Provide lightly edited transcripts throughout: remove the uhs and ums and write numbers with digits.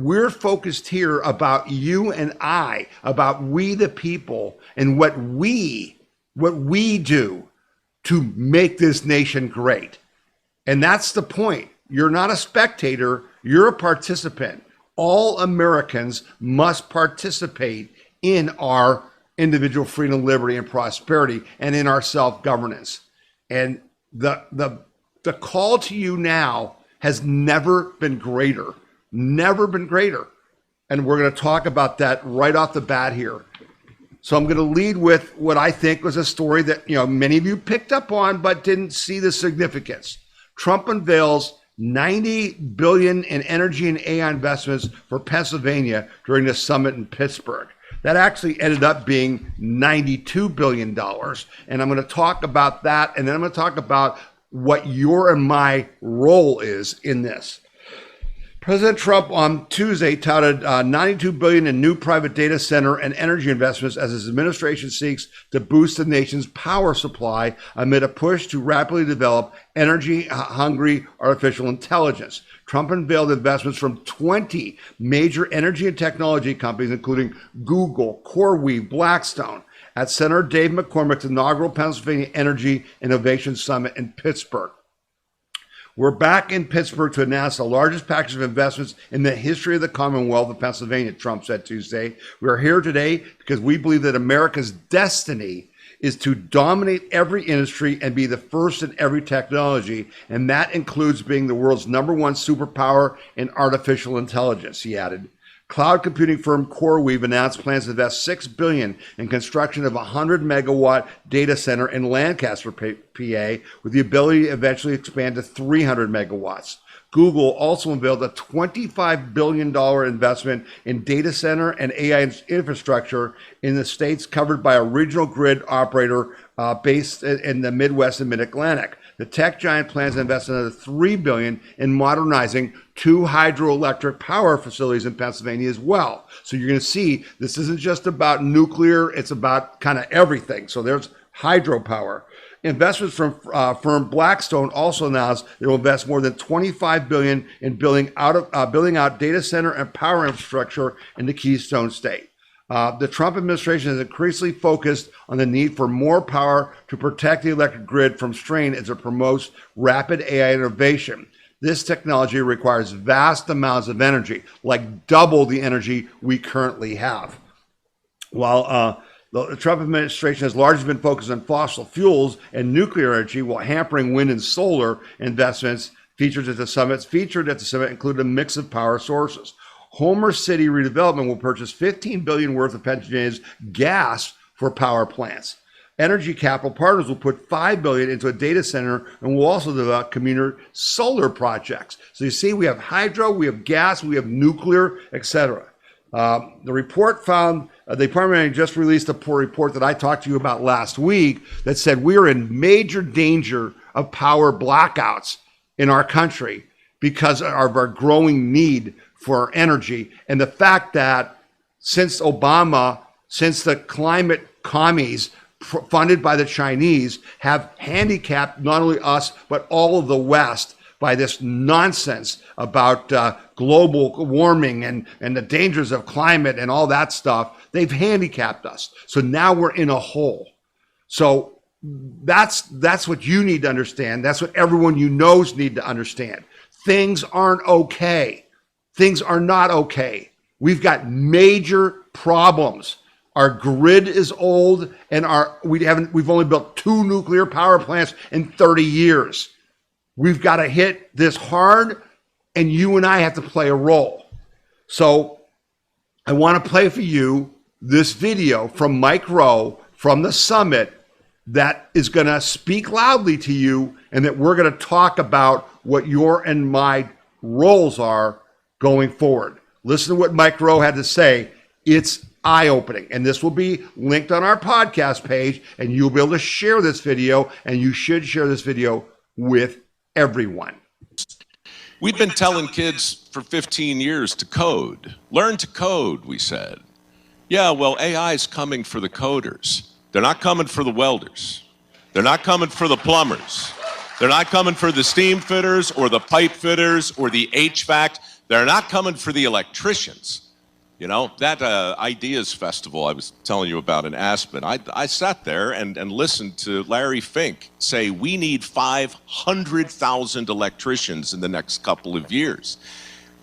we're focused here about you and I, about we the people, and what we do to make this nation great. And that's the point. You're not a spectator, you're a participant. All Americans must participate in our individual freedom, liberty, and prosperity, and in our self-governance. And the call to you now has never been greater, never been greater. And we're going to talk about that right off the bat here. So I'm going to lead with what I think was a story that, many of you picked up on, but didn't see the significance. Trump unveils $90 billion in energy and AI investments for Pennsylvania during the summit in Pittsburgh. That actually ended up being $92 billion. And I'm going to talk about that. And then I'm going to talk about what your and my role is in this. President Trump on Tuesday touted $92 billion in new private data center and energy investments as his administration seeks to boost the nation's power supply amid a push to rapidly develop energy-hungry artificial intelligence. Trump unveiled investments from 20 major energy and technology companies, including Google, CoreWeave, Blackstone, at Senator Dave McCormick's inaugural Pennsylvania Energy Innovation Summit in Pittsburgh. We're back in Pittsburgh to announce the largest package of investments in the history of the Commonwealth of Pennsylvania, Trump said Tuesday. We are here today because we believe that America's destiny is to dominate every industry and be the first in every technology, and that includes being the world's #1 superpower in artificial intelligence, he added. Cloud computing firm CoreWeave announced plans to invest $6 billion in construction of a 100-megawatt data center in Lancaster, PA, with the ability to eventually expand to 300 megawatts. Google also unveiled a $25 billion investment in data center and AI infrastructure in the states covered by a regional grid operator based in the Midwest and Mid-Atlantic. The tech giant plans to invest another $3 billion in modernizing 2 hydroelectric power facilities in Pennsylvania as well. So you're going to see this isn't just about nuclear, it's about kind of everything. So there's hydropower. Investments from firm Blackstone also announced they will invest more than $25 billion in building out data center and power infrastructure in the Keystone State. The Trump administration is increasingly focused on the need for more power to protect the electric grid from strain as it promotes rapid AI innovation. This technology requires vast amounts of energy, like double the energy we currently have. While the Trump administration has largely been focused on fossil fuels and nuclear energy while hampering wind and solar investments, featured at the summit include a mix of power sources. Homer City Redevelopment will purchase $15 billion worth of Pennsylvania's gas for power plants. Energy Capital Partners will put $5 billion into a data center and will also develop community solar projects. So you see, we have hydro, we have gas, we have nuclear, etc. The report found the Department just released a report that I talked to you about last week that said we are in major danger of power blackouts in our country because of our growing need for energy, and the fact that since Obama, since the climate commies funded by the Chinese have handicapped not only us, but all of the West by this nonsense about global warming and the dangers of climate and all that stuff, they've handicapped us. So now we're in a hole. So that's what you need to understand. That's what everyone you knows need to understand. Things aren't okay. Things are not okay. We've got major problems. Our grid is old, and we've only built 2 nuclear power plants in 30 years. We've got to hit this hard, and you and I have to play a role. So I want to play for you this video from Mike Rowe from the summit that is going to speak loudly to you, and that we're going to talk about what your and my roles are going forward. Listen to what Mike Rowe had to say. It's eye-opening, and this will be linked on our podcast page, and you'll be able to share this video, and you should share this video with everyone. We've been telling kids for 15 years to code. Learn to code, we said. Yeah, well, AI is coming for the coders. They're not coming for the welders. They're not coming for the plumbers. They're not coming for the steam fitters or the pipe fitters or the HVAC. They're not coming for the electricians. You know, that Ideas Festival I was telling you about in Aspen, I sat there and listened to Larry Fink say, we need 500,000 electricians in the next couple of years.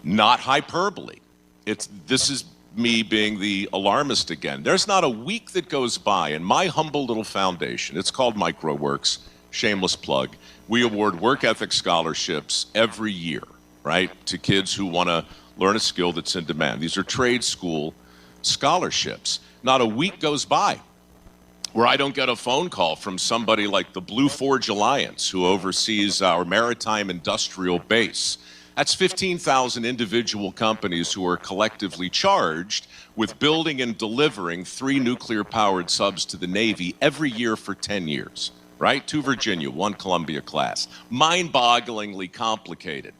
Not hyperbole. This is me being the alarmist again. There's not a week that goes by in my humble little foundation. It's called MicroWorks, shameless plug. We award work ethic scholarships every year, right, to kids who want to learn a skill that's in demand. These are trade school scholarships. Not a week goes by where I don't get a phone call from somebody like the Blue Forge Alliance, who oversees our maritime industrial base. That's 15,000 individual companies who are collectively charged with building and delivering 3 nuclear-powered subs to the Navy every year for 10 years, right? 2 Virginia, 1 Columbia class. Mind-bogglingly complicated.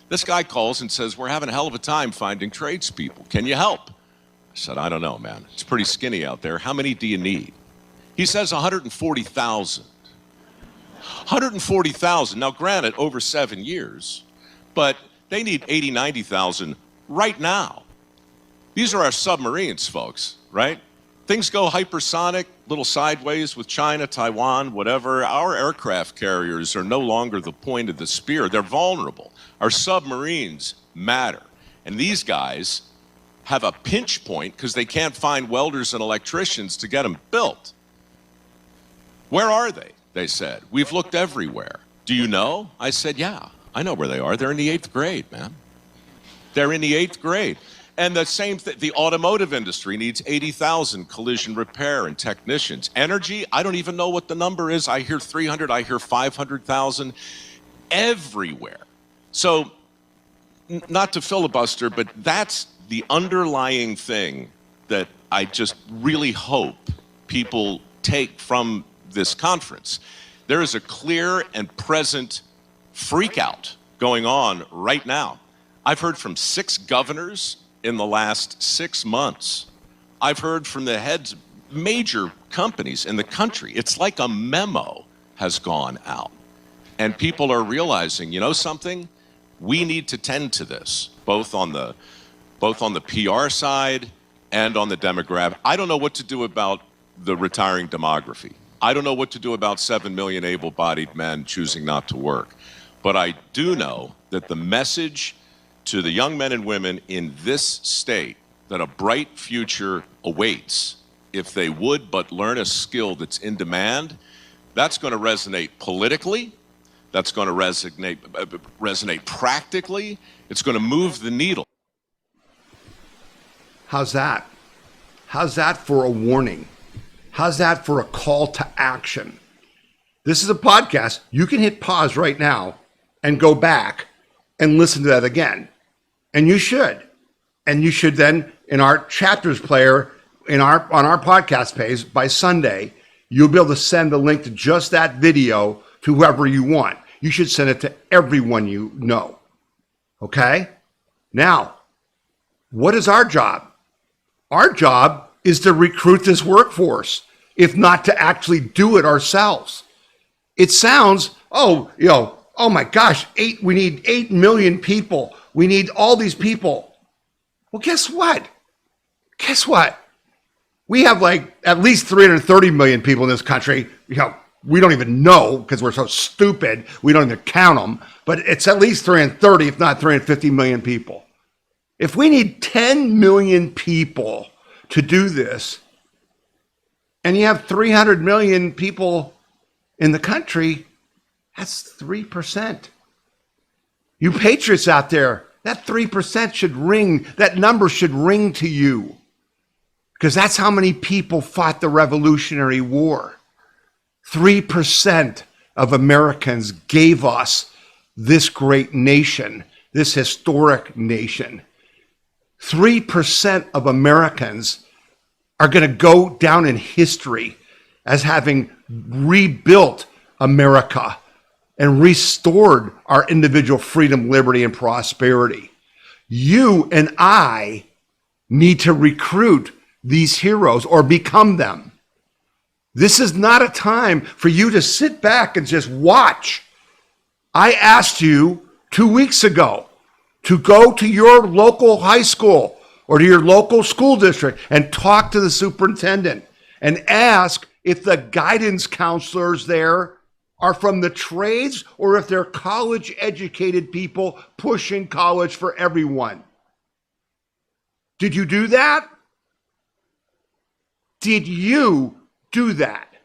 This guy calls and says, we're having a hell of a time finding tradespeople. Can you help? I said, I don't know, man. It's pretty skinny out there. How many do you need? He says 140,000. 140,000. Now, granted, over 7 years, but they need 80, 90,000 right now. These are our submarines, folks, right? Things go hypersonic, little sideways with China, Taiwan, whatever. Our aircraft carriers are no longer the point of the spear. They're vulnerable. Our submarines matter. And these guys have a pinch point because they can't find welders and electricians to get them built. Where are they? They said. We've looked everywhere. Do you know? I said, yeah, I know where they are. They're in the 8th grade, man. They're in the 8th grade. And the same thing, the automotive industry needs 80,000 collision repair and technicians. Energy, I don't even know what the number is. I hear 300, I hear 500,000 everywhere. So, not to filibuster, but that's the underlying thing that I just really hope people take from this conference. There is a clear and present freak out going on right now. I've heard from 6 governors in the last 6 months. I've heard from the heads of major companies in the country. It's like a memo has gone out. And people are realizing, you know something? We need to tend to this, both on the PR side and on the demographic. I don't know what to do about the retiring demography. I don't know what to do about 7 million able-bodied men choosing not to work. But I do know that the message to the young men and women in this state that a bright future awaits if they would but learn a skill that's in demand, that's going to resonate politically, that's going to resonate practically, it's going to move the needle. How's that? How's that for a warning? How's that for a call to action? This is a podcast. You can hit pause right now and go back and listen to that again. And you should. And you should then, in our chapters player, on our podcast page, by Sunday, you'll be able to send the link to just that video to whoever you want. You should send it to everyone you know. Okay? Now, what is our job? Our job is to recruit this workforce, if not to actually do it ourselves. It sounds, oh my gosh, we need 8 million people. We need all these people. Well, guess what? Guess what? We have like at least 330 million people in this country. We don't even know because we're so stupid. We don't even count them. But it's at least 330, if not 350 million people. If we need 10 million people to do this, and you have 300 million people in the country, that's 3%. You patriots out there, that 3% should ring, that number should ring to you. Because that's how many people fought the Revolutionary War. 3% of Americans gave us this great nation, this historic nation. 3% of Americans are going to go down in history as having rebuilt America and restored our individual freedom, liberty, and prosperity. You and I need to recruit these heroes or become them. This is not a time for you to sit back and just watch. I asked you 2 weeks ago to go to your local high school or to your local school district and talk to the superintendent and ask if the guidance counselors there are from the trades or if they're college educated people pushing college for everyone. Did you do that? Did you do that?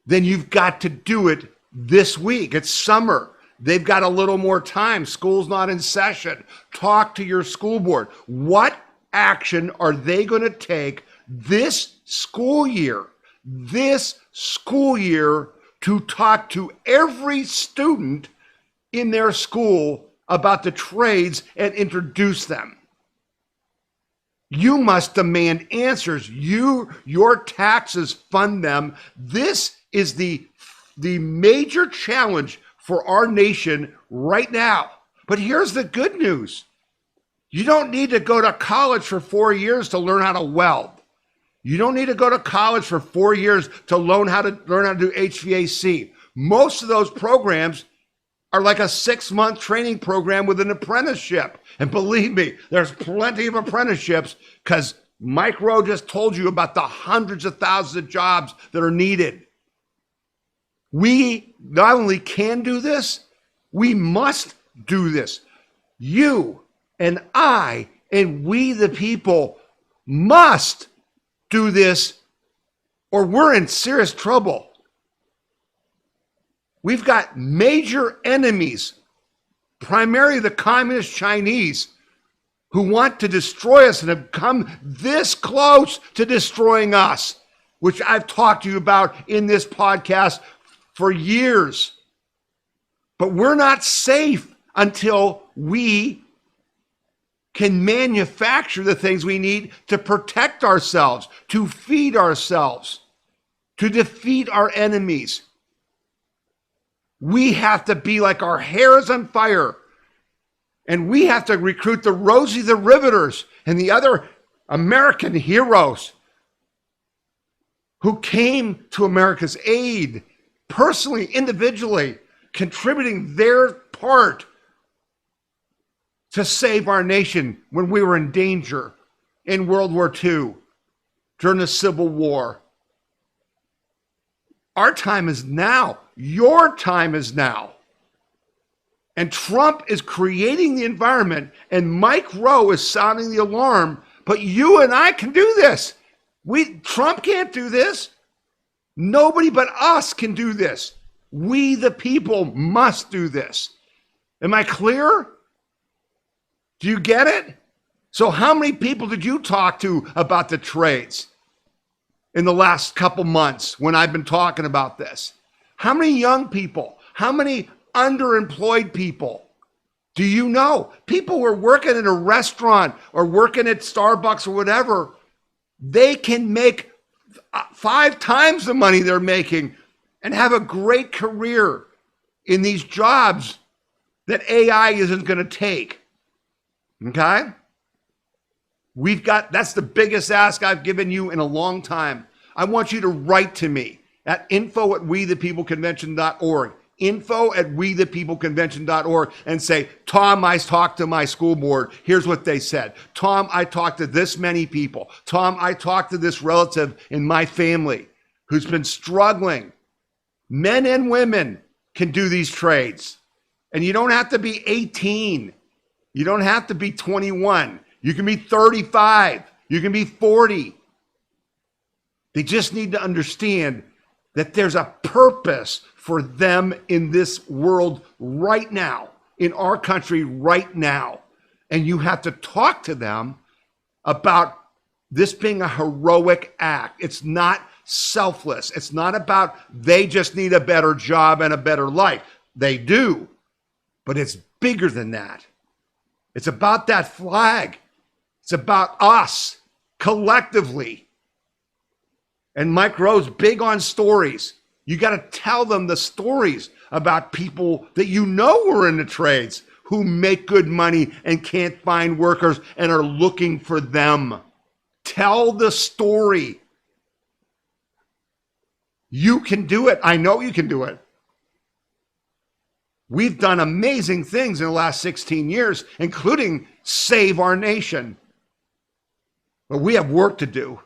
Then you've got to do it this week. It's summer. They've got a little more time. School's not in session. Talk to your school board. What action are they going to take this school year to talk to every student in their school about the trades and introduce them? You must demand answers. Your taxes fund them. This is the major challenge for our nation right now. But here's the good news. You don't need to go to college for 4 years to learn how to weld. You don't need to go to college for 4 years to learn how to do HVAC. Most of those programs are like a 6-month training program with an apprenticeship. And believe me, there's plenty of apprenticeships because Mike Rowe just told you about the hundreds of thousands of jobs that are needed. We not only can do this, we must do this. You and I and we the people must do this or we're in serious trouble. We've got major enemies, primarily the communist Chinese, who want to destroy us and have come this close to destroying us, which I've talked to you about in this podcast for years. But we're not safe until we can manufacture the things we need to protect ourselves, to feed ourselves, to defeat our enemies. We have to be like our hair is on fire. And we have to recruit the Rosie the Riveters and the other American heroes who came to America's aid, personally, individually, contributing their part to save our nation when we were in danger in World War II, during the Civil War. Our time is now. Your time is now. And Trump is creating the environment, and Mike Rowe is sounding the alarm, but you and I can do this. Trump can't do this. Nobody but us can do this. We, the people, must do this. Am I clear? Do you get it? So how many people did you talk to about the trades in the last couple months when I've been talking about this? How many young people? How many underemployed people do you know? People who are working in a restaurant or working at Starbucks or whatever, they can make 5 times the money they're making and have a great career in these jobs that AI isn't going to take. Okay? That's the biggest ask I've given you in a long time. I want you to write to me at info@wethepeopleconvention.org. info@wethepeopleconvention.org and say, Tom, I talked to my school board. Here's what they said. Tom, I talked to this many people. Tom, I talked to this relative in my family who's been struggling. Men and women can do these trades. And you don't have to be 18. You don't have to be 21. You can be 35. You can be 40. They just need to understand that there's a purpose for them in this world right now, in our country right now. And you have to talk to them about this being a heroic act. It's not selfless. It's not about they just need a better job and a better life. They do, but it's bigger than that. It's about that flag. It's about us collectively. And Mike Rowe's big on stories. You got to tell them the stories about people that you know were in the trades who make good money and can't find workers and are looking for them. Tell the story. You can do it. I know you can do it. We've done amazing things in the last 16 years, including save our nation. But we have work to do.